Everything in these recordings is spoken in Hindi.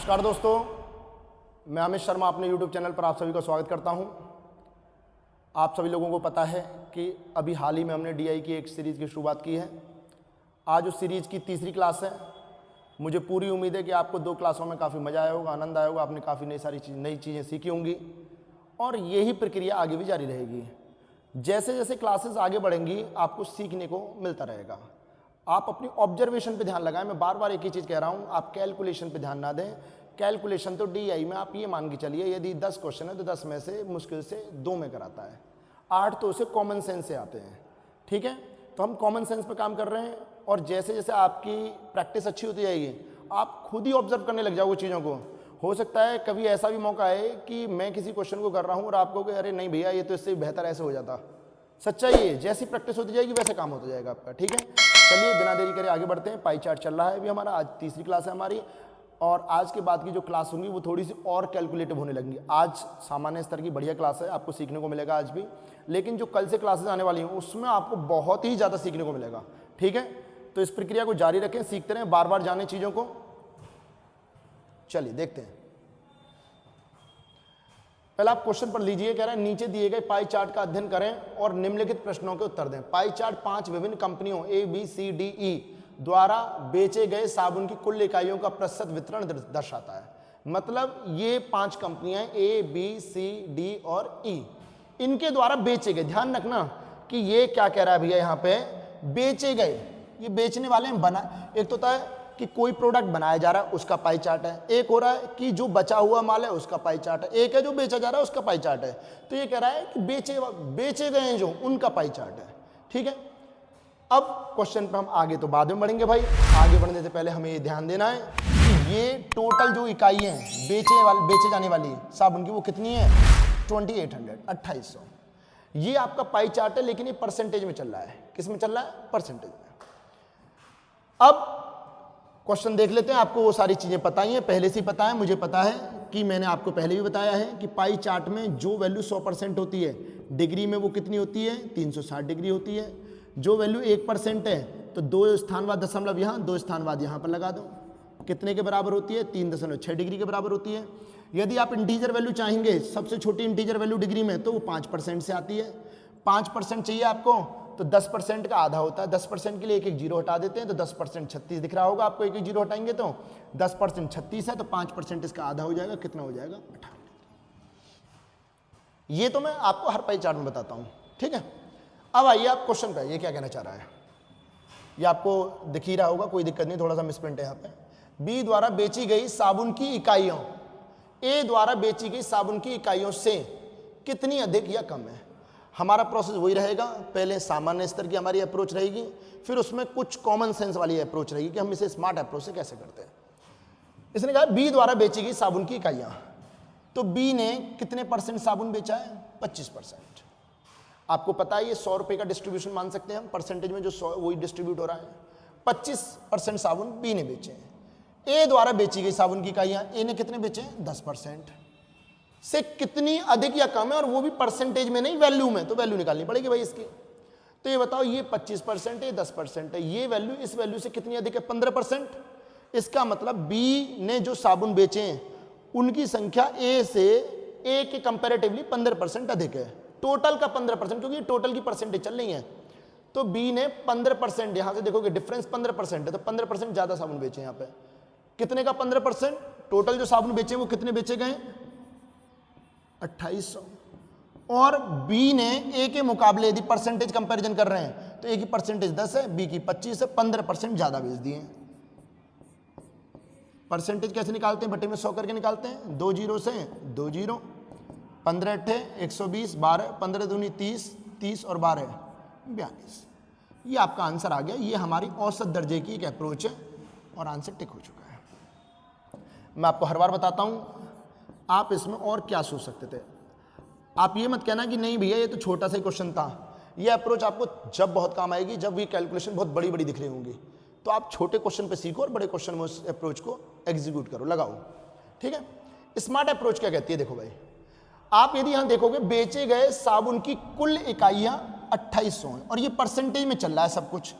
नमस्कार दोस्तों, मैं अमित शर्मा अपने YouTube चैनल पर आप सभी का स्वागत करता हूं। आप सभी लोगों को पता है कि अभी हाल ही में हमने DI की एक सीरीज़ की शुरुआत की है। आज उस सीरीज़ की तीसरी क्लास है। मुझे पूरी उम्मीद है कि आपको 2 क्लासों में काफ़ी मज़ा आया होगा, आनंद आया होगा, आपने काफ़ी नई चीज़ें सीखी होंगी और यही प्रक्रिया आगे भी जारी रहेगी। जैसे जैसे क्लासेस आगे बढ़ेंगी आपको सीखने को मिलता रहेगा। आप अपनी ऑब्जर्वेशन पे ध्यान लगाएं। मैं बार बार एक ही चीज़ कह रहा हूं, आप कैलकुलेशन पे ध्यान ना दें। कैलकुलेशन तो DI में आप ये मान के चलिए, यदि 10 क्वेश्चन है तो 10 में से मुश्किल से 2 में कराता है, 8 तो उसे कॉमन सेंस से आते हैं। ठीक है, तो हम कॉमन सेंस पे काम कर रहे हैं और जैसे जैसे आपकी प्रैक्टिस अच्छी होती जाएगी आप खुद ही ऑब्जर्व करने लग जाओगे चीज़ों को। हो सकता है कभी ऐसा भी मौका आए कि मैं किसी क्वेश्चन को कर रहा हूँ और आप कहोगे अरे नहीं भैया ये तो इससे बेहतर ऐसे हो जाता। सच्चाई है, जैसी प्रैक्टिस होती जाएगी वैसे काम होता जाएगा आपका। ठीक है, चलिए बिना देरी करे आगे बढ़ते हैं। पाई चार्ट चल रहा है अभी हमारा, आज तीसरी क्लास है हमारी और आज के बाद की जो क्लास होंगी वो थोड़ी सी और कैलकुलेटिव होने लगेंगी। आज सामान्य स्तर की बढ़िया क्लास है, आपको सीखने को मिलेगा आज भी, लेकिन जो कल से क्लासेस आने वाली हैं उसमें आपको बहुत ही ज़्यादा सीखने को मिलेगा। ठीक है, तो इस प्रक्रिया को जारी रखें, सीखते रहें, बार बार जाने चीज़ों को। चलिए देखते हैं। पहले आप क्वेश्चन पर लीजिए, कह रहा है नीचे दिए गए पाई चार्ट का अध्ययन करें और निम्नलिखित प्रश्नों के उत्तर दें। पाई चार्ट 5 विभिन्न कंपनियों ABCDE द्वारा बेचे गए साबुन की कुल इकाइयों का प्रतिशत वितरण दर्शाता है। मतलब ये 5 कंपनियां ABCD और E, इनके द्वारा बेचे गए। ध्यान रखना कि ये क्या कह रहा है भैया, यहाँ पे बेचे गए, ये बेचने वाले हैं। बना एक तो होता है कि कोई प्रोडक्ट बनाया जा रहा है उसका पाई चार्ट है, एक हो रहा है कि जो बचा हुआ माल है उसका पाई चार्ट है, एक है जो बेचा जा रहा है उसका पाई चार्ट है। तो ये कह रहा है कि बेचे गए हैं जो उनका पाई चार्ट है। ठीक है, अब क्वेश्चन पे हम आगे तो बाद में बढ़ेंगे भाई, आगे बढ़ने से पहले हमें ये ध्यान देना है कि ये टोटल जो इकाई है बेचे जाने वाली साबुन की वो कितनी है, 2800। ये आपका पाई चार्ट है, लेकिन ये परसेंटेज में चल रहा है। किस में चल रहा है? परसेंटेज में। अब क्वेश्चन देख लेते हैं। आपको वो सारी चीजें पता ही है, पहले से ही पता है, मुझे पता है कि मैंने आपको पहले भी बताया है कि पाई चार्ट में जो वैल्यू 100% होती है डिग्री में वो कितनी होती है, 360 डिग्री होती है। जो वैल्यू 1% है तो 2 स्थान बाद दशमलव यहाँ, 2 स्थान बाद यहाँ पर लगा दो, कितने के बराबर होती है, 3.6 डिग्री के बराबर होती है। यदि आप इंटीजर वैल्यू चाहेंगे, सबसे छोटी इंटीजर वैल्यू डिग्री में, तो वो 5% से आती है। 5% चाहिए आपको तो 10% का आधा होता है। 10% के लिए एक जीरो हटा देते हैं तो 10% 36 दिख रहा होगा आपको। एक जीरो हटाएंगे तो 10% 36 है, तो 5% इसका आधा हो जाएगा, कितना हो जाएगा, 18। ये तो मैं आपको हर पाई चार्ट में बताता हूं। ठीक है, अब आइए आप क्वेश्चन पे, ये क्या कहना चाह रहा है, ये आपको दिख ही रहा होगा, कोई दिक्कत नहीं, थोड़ा सा मिसप्रिंट है यहाँ पे। बी द्वारा बेची गई साबुन की इकाइयों ए द्वारा बेची गई साबुन की इकाइयों से कितनी अधिक या कम है। हमारा प्रोसेस वही रहेगा, पहले सामान्य स्तर की हमारी अप्रोच रहेगी, फिर उसमें कुछ कॉमन सेंस वाली अप्रोच रहेगी कि हम इसे स्मार्ट अप्रोच से कैसे करते हैं। इसने कहा बी द्वारा बेची गई साबुन की इकाइयां, तो बी ने कितने परसेंट साबुन बेचा है, 25%। आपको पता है ये 100 रुपए का डिस्ट्रीब्यूशन मान सकते हैं हम, परसेंटेज में जो 100 वही डिस्ट्रीब्यूट हो रहा है। 25% साबुन बी ने बेचे हैं। ए द्वारा बेची गई साबुन की इकाइयां, ए ने कितने बेचे हैं, 10% से कितनी अधिक या कम है, और वो भी परसेंटेज में नहीं, वैल्यू में। तो वैल्यू निकालनी पड़ेगी भाई इसकी। तो ये बताओ, ये 25% है, 10% है, ये वैल्यू इस वैल्यू से कितनी अधिक है, 15%। इसका मतलब बी ने जो साबुन बेचे हैं उनकी संख्या ए से ए के कंपैरेटिवली 15% अधिक है। टोटल का 15%, क्योंकि टोटल की परसेंटेज चल रही है। तो बी ने 15%, यहां से देखोगे डिफरेंस 15% है, तो 15% ज्यादा साबुन बेचे। यहां पे कितने का 15%, टोटल जो साबुन बेचे वो कितने बेचे गए, 2800। और बी ने ए के मुकाबले यदि परसेंटेज कंपैरिजन कर रहे हैं तो ए की परसेंटेज 10 है, बी की 25 है, 15% ज्यादा बेच दिए। परसेंटेज कैसे निकालते हैं, बटे में 100 करके निकालते हैं, 2 जीरो से 2 जीरो, 15 अट्ठे 120, 12 15 दूनी 30, 30 और 12 42। ये आपका आंसर आ गया। ये हमारी औसत दर्जे की एक अप्रोच है और आंसर टिक हो चुका है। मैं आपको हर बार बताता हूं, आप इसमें और क्या सोच सकते थे। आप ये मत कहना कि नहीं भैया ये तो छोटा सा ही क्वेश्चन था। ये अप्रोच आपको जब बहुत काम आएगी, जब ये कैलकुलेशन बहुत बड़ी बड़ी दिख रही होंगी, तो आप छोटे क्वेश्चन पे सीखो और बड़े क्वेश्चन में उस अप्रोच को एग्जीक्यूट करो, लगाओ। ठीक है, स्मार्ट अप्रोच क्या कहती है, देखो भाई, आप यदि यहां देखोगे बेचे गए साबुन की कुल इकाइयां 2800 हैं और ये परसेंटेज में चल रहा है सब कुछ।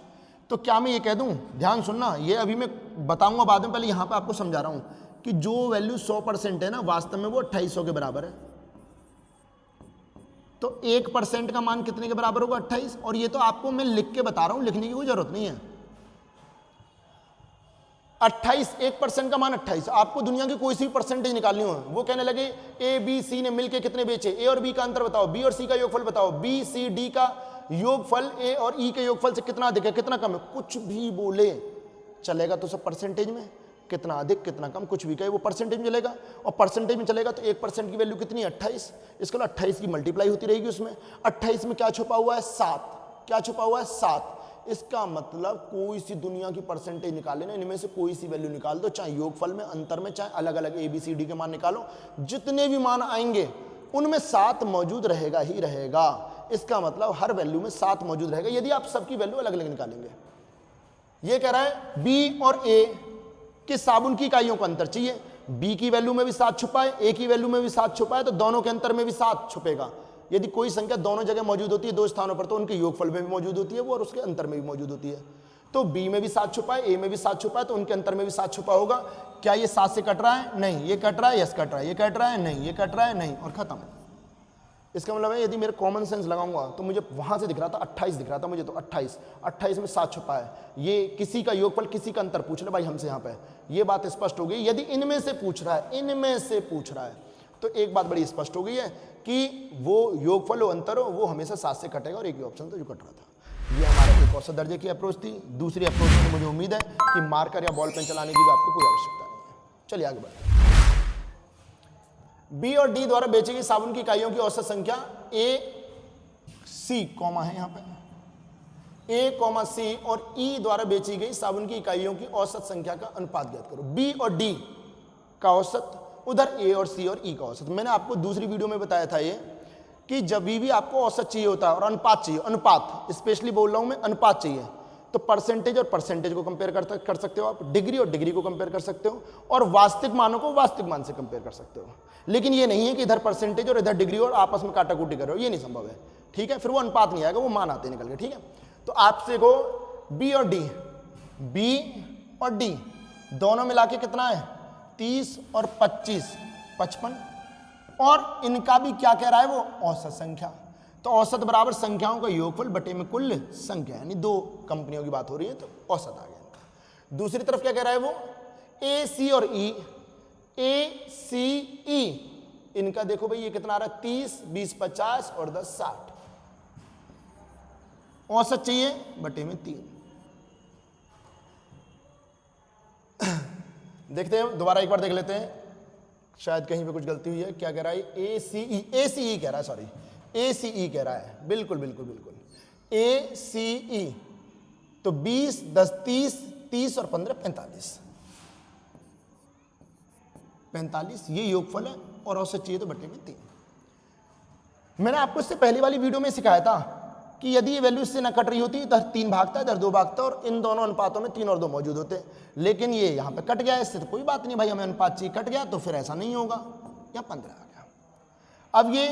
तो क्या मैं ये कह दूं, ध्यान सुनना, ये अभी मैं बताऊंगा बाद में, पहले यहां पे आपको समझा रहा हूं कि जो वैल्यू 100% है ना, वास्तव में वो 2800 के बराबर है। तो 1% का मान कितने के बराबर होगा? 28। और ये तो आपको मैं लिख के बता रहा हूं, लिखने की कोई जरूरत नहीं है। 28, 1% का मान 28। आपको दुनिया की कोई सी परसेंटेज निकालनी हो, वो कहने लगे ए बी सी ने मिलके कितने बेचे, ए और बी का अंतर बताओ, बी और सी का योगफल बताओ, बी सी डी का योगफल ए और ई के योगफल से कितना अधिक है कितना कम है, कुछ भी बोले चलेगा। तो सब परसेंटेज में, कितना अधिक कितना कम, कुछ भी कहे वो परसेंटेज में चलेगा। और परसेंटेज में चलेगा तो 1% की वैल्यू कितनी है? 28। इसके लिए 28 की मल्टीप्लाई होती रहेगी उसमें। 28 में क्या छुपा हुआ है? 7। क्या छुपा हुआ है? 7। इसका मतलब कोई सी दुनिया की परसेंटेज निकाले ना, इनमें से कोई सी वैल्यू निकाल दो, चाहे योगफल में, अंतर में, चाहे अलग अलग ए बी सी डी के मान निकालो, जितने भी मान आएंगे उनमें 7 मौजूद रहेगा ही रहेगा। इसका मतलब हर वैल्यू में 7 मौजूद रहेगा, यदि आप सबकी वैल्यू अलग अलग निकालेंगे। ये कह रहा है बी और ए के साबुन की इकाइयों का अंतर चाहिए। बी की वैल्यू में भी 7 छुपा है, ए की वैल्यू में भी 7 छुपा है, तो दोनों के अंतर में भी 7 छुपेगा। यदि कोई संख्या दोनों जगह मौजूद होती है, 2 स्थानों पर, तो उनके योगफल में भी मौजूद होती है वो, और उसके अंतर में भी मौजूद होती है। तो बी में भी 7 छुपा है, ए में भी 7 छुपा है, तो उनके अंतर में भी 7 छुपा होगा। क्या ये 7 से कट रहा है? नहीं। ये कट रहा है? यस कट रहा है। ये कट रहा है? नहीं। ये कट रहा है? नहीं। और खत्म। इसका मतलब है यदि मेरे कॉमन सेंस लगाऊंगा तो मुझे वहां से दिख रहा था 28 दिख रहा था मुझे, तो 28 में 7 छुपा है। ये किसी का योगफल किसी का अंतर पूछ ले भाई हमसे, यहाँ पे ये बात स्पष्ट हो गई। यदि इनमें से पूछ रहा है, इनमें से पूछ रहा है, तो एक बात बड़ी स्पष्ट हो गई है कि वो योगफल हो अंतर हो वो हमेशा 7 से कटेगा, और एक ही ऑप्शन था जो कट रहा था। ये हमारा एक औसत दर्जे की अप्रोच थी। दूसरी अप्रोच में मुझे उम्मीद है कि मार्कर या बॉल पेन चलाने की भी आपको कोई आवश्यकता नहीं है। चलिए आगे बढ़ते हैं। बी और डी द्वारा बेची गई साबुन की इकाइयों की औसत संख्या ए सी कॉमा है यहाँ पे, ए कॉमा सी और ई द्वारा बेची गई साबुन की इकाइयों की औसत संख्या का अनुपात ज्ञात करो। बी और डी का औसत, उधर ए और सी और ई का औसत। मैंने आपको दूसरी वीडियो में बताया था ये कि जब भी आपको औसत चाहिए होता है और अनुपात चाहिए, अनुपात स्पेशली बोल रहा हूं मैं, अनुपात चाहिए, तो परसेंटेज और परसेंटेज को कंपेयर कर सकते हो आप, डिग्री और डिग्री को कंपेयर कर सकते हो, और वास्तविक मानों को वास्तविक मान से कंपेयर कर सकते हो। लेकिन ये नहीं है कि इधर परसेंटेज और इधर डिग्री और आपस में काटाकूटी करो, ये नहीं संभव है। ठीक है, फिर वो अनुपात नहीं आएगा, वो मान आते निकल के। ठीक है, तो आपसे को बी और डी, बी और डी दोनों मिला के कितना है? 30 और 25, 55। और इनका भी क्या कह रहा है वो? औसत संख्या। तो औसत बराबर संख्याओं का योगफल बटे में कुल संख्या, यानी 2 कंपनियों की बात हो रही है, तो औसत आ गया इनका। दूसरी तरफ क्या कह रहा है वो? ए सी और ई, ए सी ई, इनका देखो भाई ये कितना आ रहा है? 30, 20, 50 और 10, 60। औसत चाहिए बटे में 3। देखते हैं, दोबारा एक बार देख लेते हैं, शायद कहीं पे कुछ गलती हुई है। क्या कह रहा है? ए सी ई कह रहा है, सॉरी ए सी ई कह रहा है, बिल्कुल बिल्कुल बिल्कुल ए सी ई। तो 20, 10, 30 और 15, 45। 45 ये योगफल है, और औसत चाहिए तो बटे में 3। मैंने आपको इससे पहली वाली वीडियो में सिखाया था कि यदि ये वैल्यू इससे न कट रही होती, इधर 3 भागता, इधर 2 भागता, और इन दोनों अनुपातों में 3 और 2 मौजूद होते। लेकिन ये यहाँ पे कट गया, इससे तो कोई बात नहीं भाई, हमें अनुपात चाहिए, कट गया तो फिर ऐसा नहीं होगा, या 15 आ गया। अब ये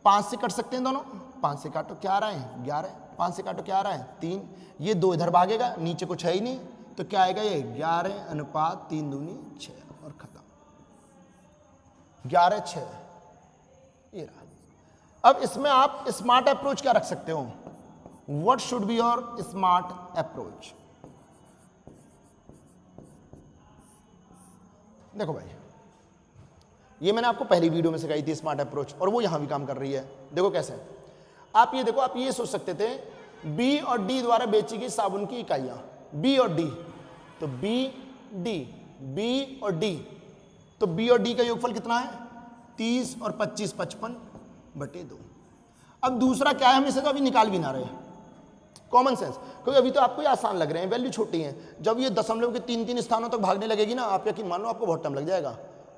5 से कट सकते हैं दोनों, 5 से काटो क्या आ रहा है? 11। 5 से काटो क्या आ रहा है? 3। ये 2 इधर भागेगा, नीचे कुछ है ही नहीं, तो क्या आएगा? ये 11 अनुपात 3 दूनी 6, और खत्म। 11, 6 ये रहा। अब इसमें आप स्मार्ट अप्रोच क्या रख सकते हो? What should be your smart approach? देखो भाई, ये मैंने आपको पहली वीडियो में सिखाई थी स्मार्ट अप्रोच, और वो यहां भी काम कर रही है। देखो कैसे, आप ये देखो, आप ये सोच सकते थे बी और डी द्वारा बेची गई साबुन की इकाइयां, बी और डी, तो बी डी, बी और डी, तो बी और डी का योगफल कितना है? 30 और 25, 55 बटे 2। अब दूसरा क्या है, हम इसे तो अभी निकाल भी ना रहे, कॉमन सेंस, क्योंकि अभी तो आपको ये आसान लग रहे हैं, वैल्यू छोटी है। जब ये दशमलव के 3-3 स्थानों तक भागने लगेगी ना, आप यकीन मान लो आपको बहुत टाइम लग जाएगा।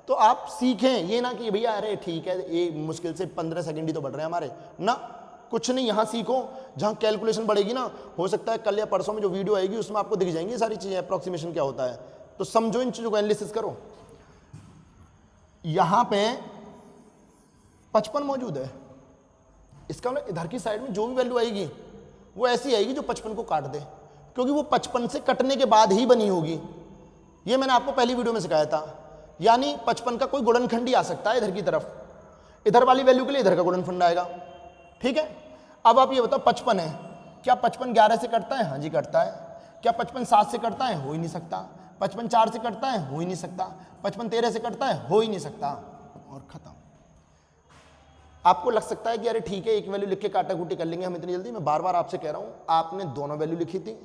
तो आप सीखें, ये ना कि भैया अरे ठीक है, ये मुश्किल से 15 सेकंड ही तो बढ़ रहे हैं हमारे ना, कुछ नहीं, यहाँ सीखो, जहाँ कैलकुलेशन बढ़ेगी ना, हो सकता है कल या परसों में जो वीडियो आएगी उसमें आपको दिख जाएंगी सारी चीज़ें, अप्रोक्सीमेशन क्या होता है, तो समझो इन चीज़ों को, एनालिसिस करो। यहाँ पे 55 मौजूद है, इसका मतलब इधर की साइड में जो भी वैल्यू आएगी वो ऐसी आएगी जो 55 को काट दे, क्योंकि वो 55 से कटने के बाद ही बनी होगी। ये मैंने आपको पहली वीडियो में सिखाया था यानी 55 का कोई गुणनखंड ही आ सकता है इधर की तरफ, इधर वाली वैल्यू के लिए इधर का गुणनखंड आएगा। ठीक है, अब आप ये बताओ 55 है, क्या 55 11 से कटता है? हाँ जी कटता है। क्या 55 7 से कटता है? हो ही नहीं सकता। 55 4 से कटता है? हो ही नहीं सकता। 55 13 से कटता है? हो ही नहीं सकता। और खत्म। आपको लग सकता है कि अरे ठीक है एक वैल्यू लिख के काटाकूटी कर लेंगे हम इतनी जल्दी। मैं बार बार आपसे कह रहा हूं, आपने दोनों वैल्यू लिखी थी,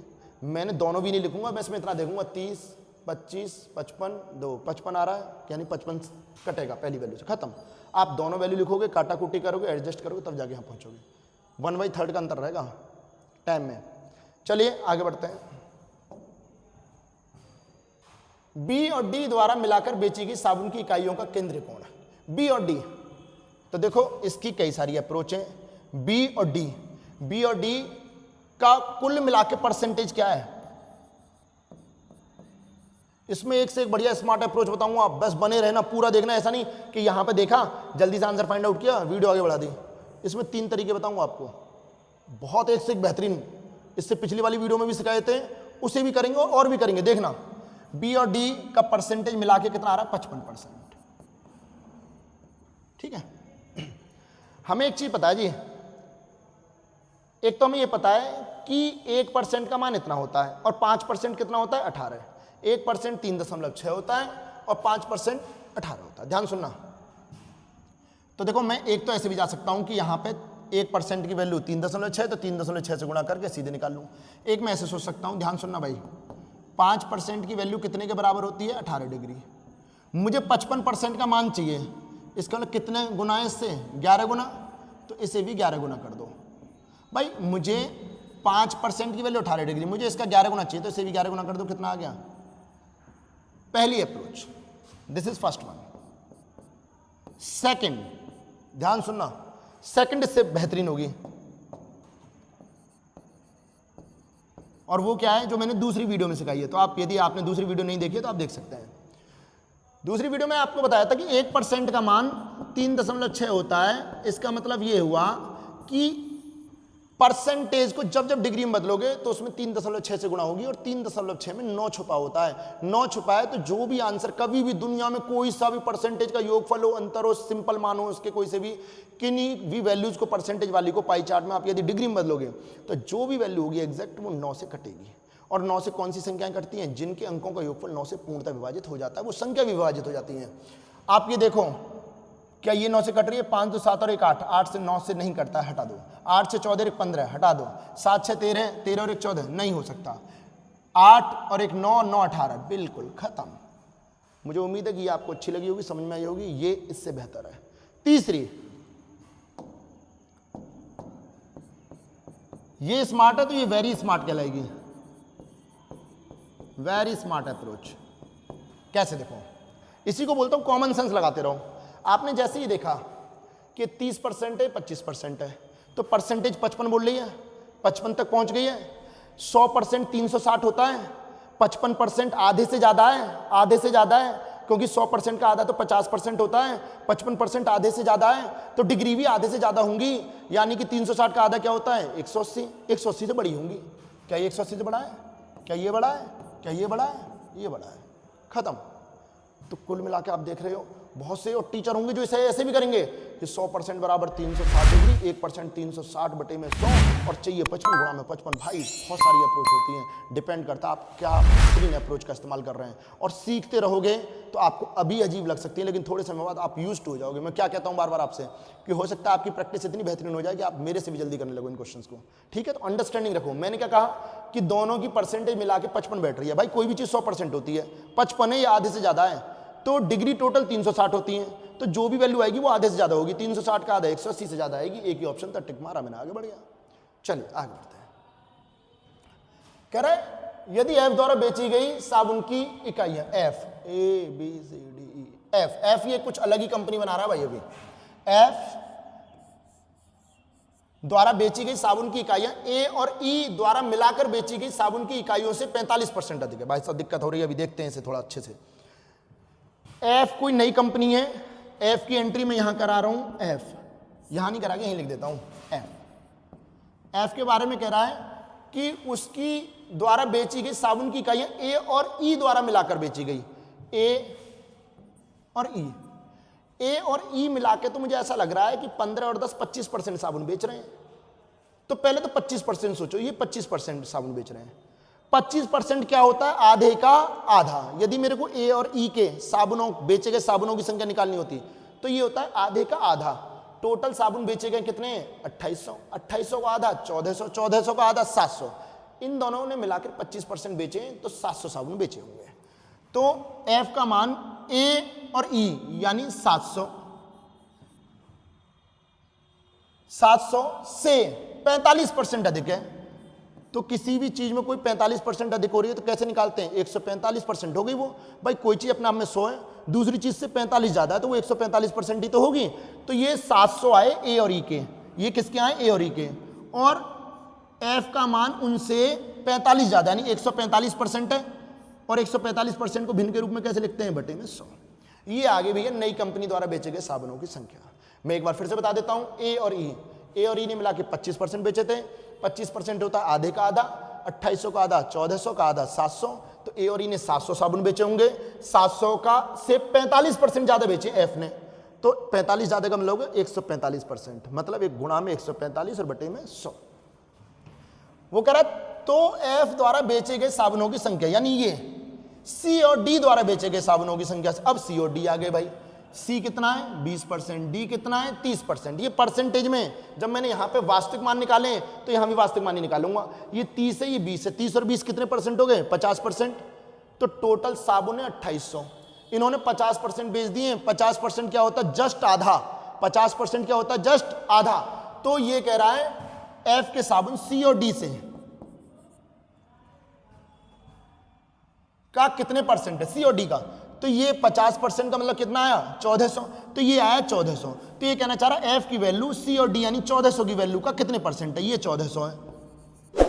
मैंने दोनों भी नहीं लिखूंगा, मैं इसमें इतना देखूंगा 30 25 55 2 55 आ रहा है, यानी 55 कटेगा पहली वैल्यू से, खत्म। आप दोनों वैल्यू लिखोगे, काटाकूटी करोगे, एडजस्ट करोगे, तब जाके यहाँ पहुंचोगे। 1/3 का अंतर रहेगा टाइम में। चलिए आगे बढ़ते हैं। बी और डी द्वारा मिलाकर बेची गई साबुन की इकाइयों का केंद्र कौन है? बी और डी, तो देखो इसकी कई सारी अप्रोच है। बी और डी का कुल मिला के परसेंटेज क्या है? इसमें एक से एक बढ़िया स्मार्ट अप्रोच बताऊंगा, आप बस बने रहना, पूरा देखना। ऐसा नहीं कि यहां पे देखा जल्दी से आंसर फाइंड आउट किया, वीडियो आगे बढ़ा दी। इसमें 3 तरीके बताऊंगा आपको, बहुत एक से एक बेहतरीन। इससे पिछली वाली वीडियो में भी सिखाए थे, उसे भी करेंगे और भी करेंगे, देखना। बी और डी का परसेंटेज मिला के कितना आ रहा है? 55%। ठीक है, हमें एक चीज पता है जी, एक तो हमें यह पता है कि 1% का मान इतना होता है और 5% कितना होता है? 18। 1% 3.6 होता है और 5% 18 होता है। ध्यान सुनना। तो देखो मैं एक तो ऐसे भी जा सकता हूं कि यहां पे 1% की वैल्यू 3.6, तो 3.6 से गुणा करके सीधे निकाल लूं। एक मैं ऐसे सोच सकता हूं, ध्यान सुनना भाई, 5% की वैल्यू कितने के बराबर होती है? 18 डिग्री। मुझे 55% का मान चाहिए, इसका मतलब कितने गुना है इससे? 11 गुना, तो इसे भी 11 गुना कर दो। भाई मुझे 5% की वैल्यू 18 डिग्री, मुझे इसका 11 गुना चाहिए, तो इसे भी 11 गुना कर दो। कितना आ गया? पहली approach, this is first one. Second, ध्यान सुनना, सेकंड इससे बेहतरीन होगी, और वो क्या है जो मैंने दूसरी वीडियो में सिखाई है। तो आप यदि आपने दूसरी वीडियो नहीं देखी है तो आप देख सकते हैं। दूसरी वीडियो में आपको बताया था कि 1% का मान 3.6 होता है। इसका मतलब ये हुआ कि परसेंटेज को जब जब डिग्री में बदलोगे तो उसमें 3.6 से गुणा होगी, और 3.6 में 9 छुपा होता है। 9 छुपा है तो जो भी आंसर कभी भी दुनिया में कोई सा भी परसेंटेज का योगफल हो, अंतर हो, सिंपल मान हो, उसके कोई से भी किन्हीं भी वैल्यूज को परसेंटेज वाली को पाई चार्ट में आप यदि डिग्री में बदलोगे तो जो भी वैल्यू होगी एग्जैक्ट वो 9 से कटेगी। और 9 से कौन सी संख्याएं कटती हैं? जिनके अंकों का योगफल 9 से पूर्णतः विभाजित हो जाता है, वो संख्या विभाजित हो जाती है। आप ये देखो, क्या ये 9 से कट रही है? 5 2 7 और 1 8, 8 से 9 से नहीं कटता है, हटा दो। 8 से 14 1 15, हटा दो। 7 6 13, 13 और 1 14, नहीं हो सकता। 8 और 1 9, 9 18, बिल्कुल खत्म। मुझे उम्मीद है कि ये आपको अच्छी लगी होगी, समझ में आई होगी। ये इससे बेहतर है। तीसरी, ये स्मार्ट है तो ये वेरी स्मार्ट कहलाएगी। Very smart approach. कैसे? देखो, इसी को बोलता हूं कॉमन सेंस लगाते रहो। आपने जैसे ही देखा कि 30% है, 25% है, तो परसेंटेज 55 बोल रही है, 55 तक पहुंच गई है। 100% 360 होता है, 55% आधे से ज्यादा है, आधे से ज्यादा है, क्योंकि 100% का आधा तो 50% होता है। 55% आधे से ज्यादा है तो डिग्री भी आधे से ज्यादा होंगी, यानी कि 360 का आधा क्या होता है? 180। 180 से बड़ी होंगी। क्या ये 180 से बड़ा है? क्या ये बड़ा है? क्या ये बड़ा है? ये बड़ा है, खत्म। तो कुल मिला के आप देख रहे हो बहुत से और टीचर होंगे जो इसे ऐसे भी करेंगे कि 100% बराबर 360 डिग्री, 1% 360 बटे में 100 और चाहिए 55 गुणा में 55। भाई बहुत सारी अप्रोच होती हैं, डिपेंड करता है आप क्या बेहतरीन अप्रोच का इस्तेमाल कर रहे हैं। और सीखते रहोगे तो आपको अभी अजीब लग सकती है, लेकिन थोड़े समय बाद आप यूज्ड हो जाओगे। मैं क्या कहता हूँ बार बार आपसे कि हो सकता है आपकी प्रैक्टिस इतनी बेहतरीन हो जाए कि आप मेरे से भी जल्दी करने लगो इन क्वेश्चन को। ठीक है, तो अंडरस्टैंडिंग रखो। मैंने क्या कहा कि दोनों की परसेंटेज मिला के 55 बैठ रही है। भाई कोई भी चीज़ 100% होती है, 55 है या आधे से ज़्यादा है, तो डिग्री टोटल 360 होती है, तो जो भी वैल्यू आएगी वो आधे से ज्यादा होगी। 360 का आधा 180 से ज्यादा आएगी। एक ही ऑप्शन था, टिक मारा मैंने, आगे बढ़ गया। चलिए आगे बढ़ते हैं। कह रहे यदि एफ द्वारा बेची गई साबुन की इकाइयां, एफ ABCDE, एफ ये कुछ अलग ही कंपनी बना रहा है भाई। अभी एफ द्वारा बेची गई साबुन की इकाइयां ए और ई द्वारा मिलाकर बेची गई साबुन की इकाइयों से 45% अधिक है। भाई सब दिक्कत हो रही है, अभी देखते हैं इसे थोड़ा अच्छे से। एफ कोई नई कंपनी है, एफ की एंट्री में यहां करा रहा हूं, एफ यहां नहीं करा के यहीं लिख देता हूं। एफ के बारे में कह रहा है कि उसकी द्वारा बेची गई साबुन की इकाइयां ए और ई द्वारा मिलाकर बेची गई। ए और ई। ए और ई मिला के तो मुझे ऐसा लग रहा है कि 15 और 10 25% साबुन बेच रहे हैं। तो पहले तो 25% सोचो, ये 25% साबुन बेच रहे हैं। 25% क्या होता है? आधे का आधा। यदि मेरे को ए और ई के साबुनों, बेचे गए साबुनों की संख्या निकालनी होती तो ये होता है आधे का आधा। टोटल साबुन बेचे गए कितने? 2800। 2800 का आधा 1400, 1400 का आधा 700। इन दोनों ने मिलाकर 25% बेचे, तो 700 साबुन बेचे होंगे। तो एफ का मान ए और ई यानी 700 से 45% अधिक है। तो किसी भी चीज में कोई 45% अधिक हो रही है तो कैसे निकालते हैं? 145% हो गई वो। भाई कोई चीज अपने आप में 100 है, दूसरी चीज से 45 ज्यादा है, तो वो 145% ही तो होगी। तो ये 700 आए ए और ई के, ये किसके आए? ए और ई के। और एफ का मान उनसे 45 ज्यादा यानी 145% है। और 145% को भिन्न के रूप में कैसे लिखते हैं? बटे में 100। ये आगे भैया नई कंपनी द्वारा बेचे गए साबुनों की संख्या। मैं एक बार फिर से बता देता हूं। ए और ई ने मिला के 25% बेचे थे। 25% होता है आधे का आधा, 2800 का आधा 1400 का आधा 700। तो ए और ई ने 700 साबुन बेचे होंगे। 700 का से 45% ज्यादा बेचे एफ ने, तो 45 ज्यादा का मतलब 145%, मतलब एक गुणा में 145 और बटे में 100। वो कह रहा तो एफ द्वारा बेचे गए साबुनों की संख्या, यानी ये सी और डी द्वारा बेचे गए साबुनों की संख्या। अब सी और डी आ गए भाई। सी कितना है? 20%, डी कितना है? 30%। ये परसेंटेज में, जब मैंने यहाँ पे वास्तविक मान निकाले तो यहाँ भी वास्तविक मान ही निकालूंगा। ये 30 है, ये 20 है। 30 और 20 कितने परसेंट हो गए? 50%। तो टोटल साबुन है 2800। इन्होंने 50% बेच दिए। 50% क्या होता है? जस्ट आधा। 50% क्या होता है? जस्ट आधा। तो ये कह रहा है एफ के साबुन सी और डी से का कितने परसेंट है? सी और डी का। तो ये 50% का मतलब कितना आया? 1400। तो ये आया 1400। तो ये कहना चाह रहा है एफ की वैल्यू सी और डी यानी 1400 की वैल्यू का कितने परसेंट है? ये 1400 है।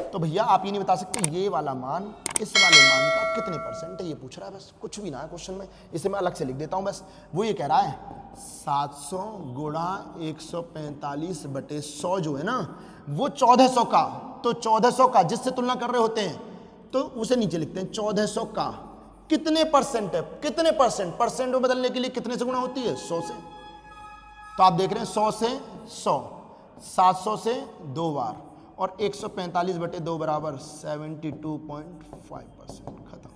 तो भैया आप ये नहीं बता सकते ये वाला मान इस वाले मान का कितने परसेंट है? ये पूछ रहा है, बस कुछ भी ना है क्वेश्चन में। इसे मैं अलग से लिख देता हूं बस। वो ये कह रहा है 700 गुणा 145 बटे 100 जो है ना, वो 1400 का। तो 1400 का जिससे तुलना कर रहे होते हैं तो उसे नीचे लिखते हैं। 1400 का कितने परसेंट है? कितने परसेंट? परसेंट में बदलने के लिए कितने से गुणा होती है? 100 से। तो आप देख रहे हैं 100 से 100, 700 से 2 बार, और 145 बटे 2 बराबर 72.5%। खत्म।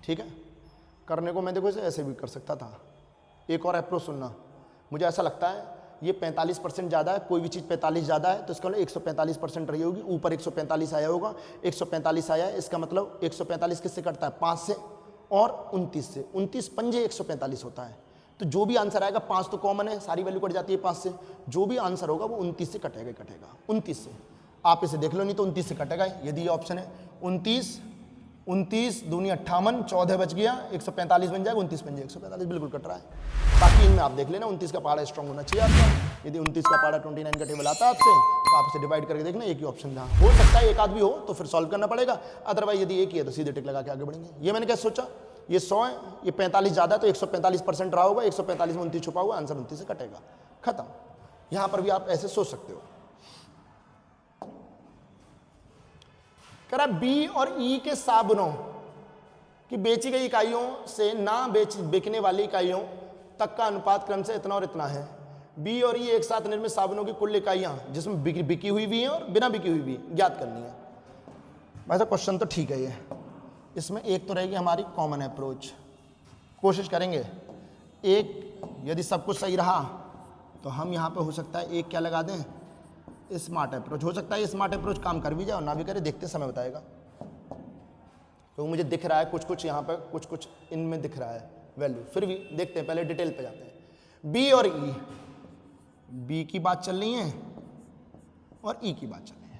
ठीक है। करने को मैं देखो इसे ऐसे भी कर सकता था। एक और अप्रोच सुनना। मुझे ऐसा लगता है ये 45% ज़्यादा है, कोई भी चीज़ 45 ज़्यादा है तो इसका मतलब 145% रही होगी। ऊपर 145 आया होगा, 145 आया है, इसका मतलब 145 किससे कटता है? 5 से और 29 से। 29 पंजे 145 होता है। तो जो भी आंसर आएगा, 5 तो कॉमन है, सारी वैल्यू कट जाती है 5 से। जो भी आंसर होगा वो 29 से कटेगा, कटेगा 29 से। आप इसे देख लो, नहीं तो 29 से कटेगा यदि ये ऑप्शन है। 29 दूनी 58, 14 बच गया, 145 बन जाएगा। 29 पंजे 145 बिल्कुल कट रहा है। बाकी इनमें आप देख लेना 29 का पहाड़ा स्ट्रॉन्ग होना चाहिए आपका। यदि 29 का पहाड़ा 29 का टेबल आता है आपसे तो आप इसे डिवाइड करके देखना। एक ही ऑप्शन जहाँ हो सकता है एक आध भी हो तो फिर सॉल्व करना पड़ेगा, अदरवाइज यदि एक ही है तो सीधे टिक लगा के आगे बढ़ेंगे। ये मैंने क्या सोचा, ये 100 है, ये 45 ज़्यादा है तो 145% रहा होगा, 145 में 29 छुपा हुआ, आंसर 29 से कटेगा। खत्म। यहाँ पर भी आप ऐसे सोच सकते हो। कह रहा बी और ई के साबुनों की बेची गई इकाइयों से ना बिकने वाली इकाइयों तक का अनुपात क्रम से इतना और इतना है। बी और ई एक साथ निर्मित साबुनों की कुल इकाइयां जिसमें बिकी हुई भी हैं और बिना बिकी हुई भी ज्ञात करनी है। वैसे क्वेश्चन तो ठीक है ये। इसमें एक तो रहेगी हमारी कॉमन अप्रोच, कोशिश करेंगे। एक यदि सब कुछ सही रहा तो हम यहाँ पे हो सकता है एक क्या लगा दें, स्मार्ट अप्रोच। हो सकता है स्मार्ट अप्रोच काम कर भी जाए और ना भी करे, देखते समय बताएगा। क्योंकि मुझे दिख रहा है कुछ कुछ यहाँ पे, कुछ कुछ इनमें दिख रहा है वैल्यू। फिर भी देखते हैं, पहले डिटेल पे जाते हैं। बी और ई, बी की बात चल रही है और ई की बात चल रही है।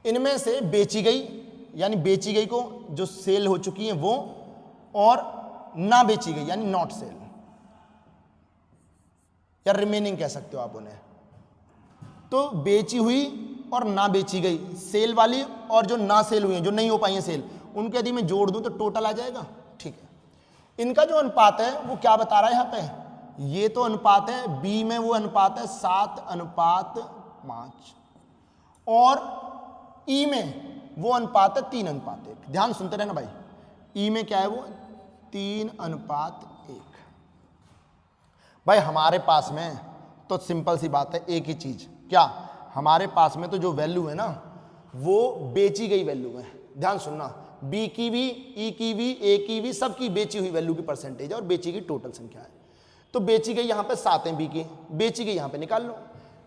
इनमें से बेची गई यानी बेची गई को जो सेल हो चुकी है वो, और ना बेची गई यानी नॉट सेल या रिमेनिंग कह सकते हो आप उन्हें। तो बेची हुई और ना बेची गई, सेल वाली और जो ना सेल हुई है, जो नहीं हो पाई है सेल, उनके यदि मैं जोड़ दूं तो टोटल आ जाएगा। ठीक है। इनका जो अनुपात है वो क्या बता रहा है यहाँ पे, ये तो अनुपात है, बी में वो अनुपात है 7:5 और ई में वो अनुपात है 3:1। ध्यान सुनते रहना भाई। ई में क्या है वो 3:1। भाई हमारे पास में तो सिंपल सी बात है, एक ही चीज, क्या हमारे पास में तो जो वैल्यू है ना वो बेची गई वैल्यू है। ध्यान सुनना, बी की भी, ई की भी, ए की भी, सबकी बेची हुई वैल्यू की परसेंटेज है और बेची गई टोटल संख्या है। तो बेची गई यहाँ पे 7 है, बी की बेची गई यहाँ पे निकाल लो।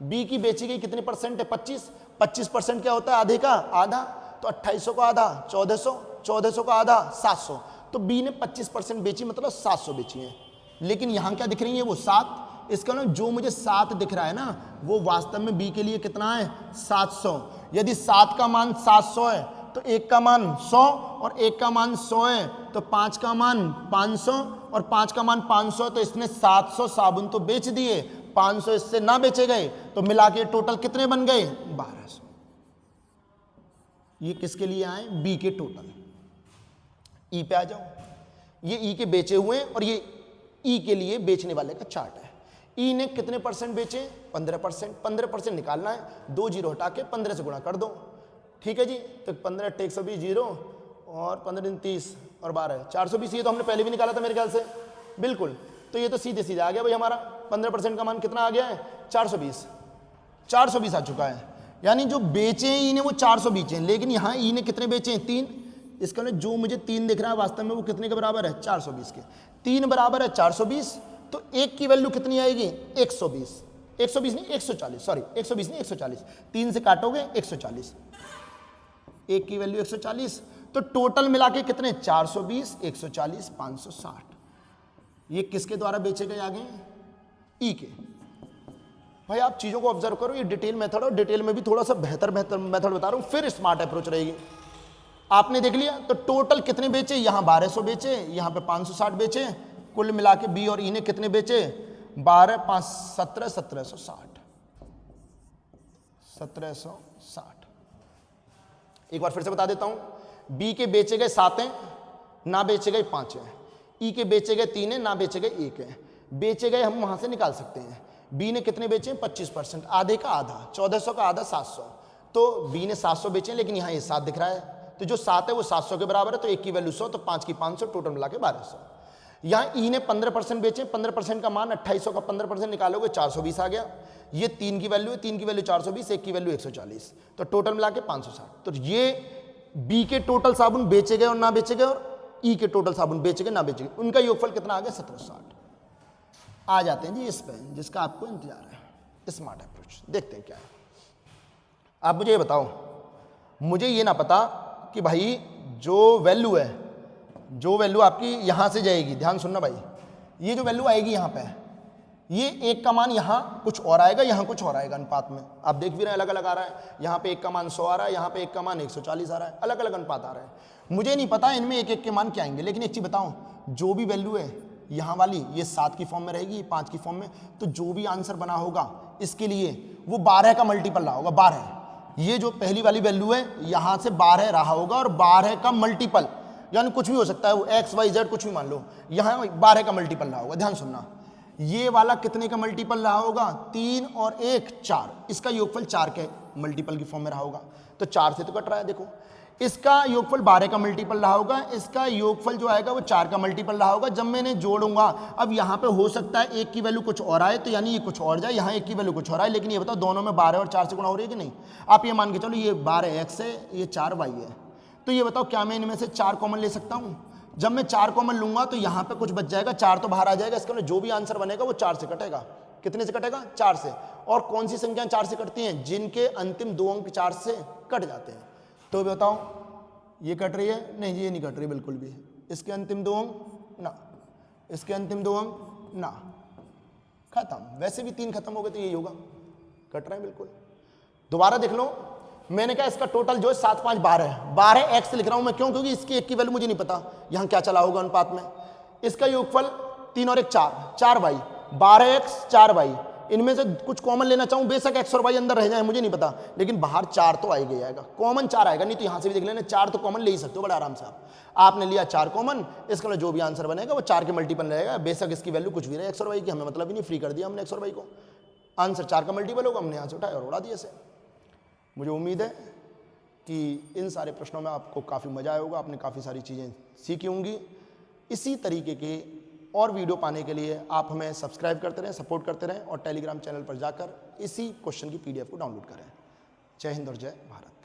बी की बेची गई कितने परसेंट है? 25। 25% क्या होता है? आधे का आधा। तो 2800 का आधा 1400, 1400 का आधा 700। तो बी ने 25% बेची, मतलब 700 बेची है। लेकिन यहाँ क्या दिख रही है? वो 7। इसका ना जो मुझे 7 दिख रहा है ना वो वास्तव में बी के लिए कितना है? 700। यदि 7 का मान 700 है तो 1 का मान 100 और 1 का मान 100 है तो 5 का मान 500 और 5 का मान 500। तो इसने 700 साबुन तो बेच दिए, 500 इससे ना बेचे गए, तो मिला के टोटल कितने बन गए? 1200। ये किसके लिए आए? बी के टोटल। ई पे आ जाओ, ये ई के बेचे हुए और ये ई के लिए बेचने वाले का चार्ट है। ई ने कितने परसेंट बेचे? 15%। 15% निकालना है, 2 जीरो हटा के 15 से गुणा कर दो। ठीक है जी, तो 15 × 120 जीरो और 15 × 30 और 12 420। ये तो हमने पहले भी निकाला था मेरे ख्याल से, बिल्कुल। तो ये तो सीधे सीधे आ गया भाई हमारा। 15% का मान कितना आ गया है? 420। 420 आ चुका है। यानी जो बेचे हैं ई ने वो 400 बेचे हैं, लेकिन यहाँ ई ने कितने बेचे हैं? 3। इसका मतलब जो मुझे 3 दिख रहा है वास्तव में वो कितने के बराबर है? 420 के। 3 बराबर है 420, तो 1 की वैल्यू कितनी आएगी? 120। 120 नहीं 140, सॉरी 120 नहीं 140। 3 से काटोगे 140, 1 की वैल्यू 140। तो टोटल मिला के कितने? 420, 140, 560। ये किसके द्वारा बेचे गए आगे? ई के। भाई आप चीज़ों को ऑब्जर्व करो, ये डिटेल मेथड और डिटेल में भी थोड़ा सा बेहतर मेथड बता रहा हूँ, फिर स्मार्ट अप्रोच रहेगी। आपने देख लिया तो टोटल कितने बेचे? यहाँ 1200 बेचे, यहाँ पे 560 बेचे। कुल मिला के बी और ई ने कितने बेचे? 12, 5, 17, 1760। 1760। एक बार फिर से बता देता हूं, बी के बेचे गए 7 हैं, ना बेचे गए 5 हैं। ई के बेचे गए 3 हैं, ना बेचे गए 1 है। बेचे गए हम वहां से निकाल सकते हैं। बी ने कितने बेचे? 25%, आधे का आधा, 1400 का आधा 700। तो बी ने 700 बेचे, लेकिन यहाँ ये 7 दिख रहा है, तो जो 7 है वो 700 के बराबर है। तो 1 की वैल्यू 100, तो 5 की 500, टोटल मिला के 1200। यहाँ ई ने 15% बेचे, 15% का मान 2800 का 15% निकालोगे 420 आ गया। ये 3 की वैल्यू है, 3 की वैल्यू 420, 1 की वैल्यू 140, तो टोटल मिला के 560। तो ये बी के टोटल साबुन बेचे गए और ना बेचे गए और ई के टोटल साबुन बेचे गए ना बेचे गए, उनका योगफल कितना आ गया? 1760। आ जाते हैं जी इस पे जिसका आपको इंतजार है, स्मार्ट अप्रोच। देखते हैं क्या है। आप मुझे ये बताओ, मुझे ये ना पता कि भाई जो वैल्यू है, जो वैल्यू आपकी यहां से जाएगी, ध्यान सुनना भाई, ये जो वैल्यू आएगी यहां पे, ये 1 का मान यहाँ कुछ और आएगा, यहाँ कुछ और आएगा अनुपात में। आप देख भी रहे हैं अलग अलग आ रहा है। यहाँ पे 1 का मान 100 आ रहा है, यहाँ पे 1 का मान 140 आ रहा है, अलग अलग अनुपात आ रहे हैं। मुझे नहीं पता इनमें एक एक के मान क्या आएंगे, लेकिन एक चीज बताऊं, जो भी वैल्यू है यहाँ वाली ये 7 की फॉर्म में रहेगी, 5 की फॉर्म में, तो जो भी आंसर बना होगा इसके लिए वो 12 का मल्टीपल रहा होगा। 12, ये जो पहली वाली वैल्यू है यहाँ से 12 रहा होगा और 12 का मल्टीपल, यानी कुछ भी हो सकता है, वो एक्स वाई जेड कुछ भी मान लो, यहाँ 12 का मल्टीपल रहा होगा। ध्यान सुनना, ये वाला कितने का मल्टीपल रहा होगा? 3 और 1 4, इसका योगफल 4 के मल्टीपल की फॉर्म में रहा होगा, तो 4 से तो कट रहा है। देखो इसका योगफल 12 का मल्टीपल रहा होगा, इसका योगफल जो आएगा वो 4 का मल्टीपल रहा होगा। जब मैंने जोड़ूंगा, अब यहाँ पे हो सकता है 1 की वैल्यू कुछ और आए, तो यानी ये कुछ और जाए, यहाँ 1 की वैल्यू कुछ और आए, लेकिन ये बताओ दोनों में 12 और 4 से गुणा हो रही है कि नहीं? आप ये मान के चलो, ये 12 x है, ये 4 y है, तो ये बताओ क्या मैं इनमें से 4 कॉमन ले सकता हूँ? जब मैं 4 कॉमन लूंगा तो यहाँ पे कुछ बच जाएगा, 4 तो बाहर आ जाएगा। इसका जो भी आंसर बनेगा वो 4 से कटेगा। कितने से कटेगा? 4 से। और कौन सी संख्या 4 से कटती हैं? जिनके अंतिम 2 अंक 4 से कट जाते हैं। तो बताओ ये कट रही है? नहीं, ये नहीं कट रही बिल्कुल भी। इसके अंतिम 2 अंक ना, इसके अंतिम 2 अंक ना, खत्म। वैसे भी 3 खत्म हो गए तो यही होगा, कट रहा है बिल्कुल। दोबारा देख लो, मैंने कहा इसका टोटल जो है 7 5 12 है। 12 एक्स लिख रहा हूं मैं, क्यों? क्योंकि इसकी 1 की वैल्यू मुझे नहीं पता यहां क्या चला होगा अनुपात में। इसका योगफल 3 और 1 4, 4 वाई, 12 एक्स 4 वाई। इनमें से कुछ कॉमन लेना चाहूं, बेशक एक्स और वाई अंदर रह जाए मुझे नहीं पता, लेकिन बाहर 4 तो आएगा, आएगा कॉमन 4 आएगा। नहीं तो यहां से भी देख लेना, 4 तो कॉमन ले ही सकते हो बड़े आराम से। आपने लिया 4 कॉमन, इसका जो भी आंसर बनेगा वो 4 के मल्टीपल रहेगा, बेशक इसकी वैल्यू कुछ भी रहे एक्स और वाई की, हमें मतलब ही नहीं, फ्री कर दिया हमने एक्स और वाई को। आंसर 4 का मल्टीपल होगा, हमने यहां से उठाया और उड़ा दिया इसे। मुझे उम्मीद है कि इन सारे प्रश्नों में आपको काफ़ी मज़ा आया होगा, आपने काफ़ी सारी चीज़ें सीखी होंगी। इसी तरीके के और वीडियो पाने के लिए आप हमें सब्सक्राइब करते रहें, सपोर्ट करते रहें और टेलीग्राम चैनल पर जाकर इसी क्वेश्चन की PDF को डाउनलोड करें। जय हिंद और जय भारत।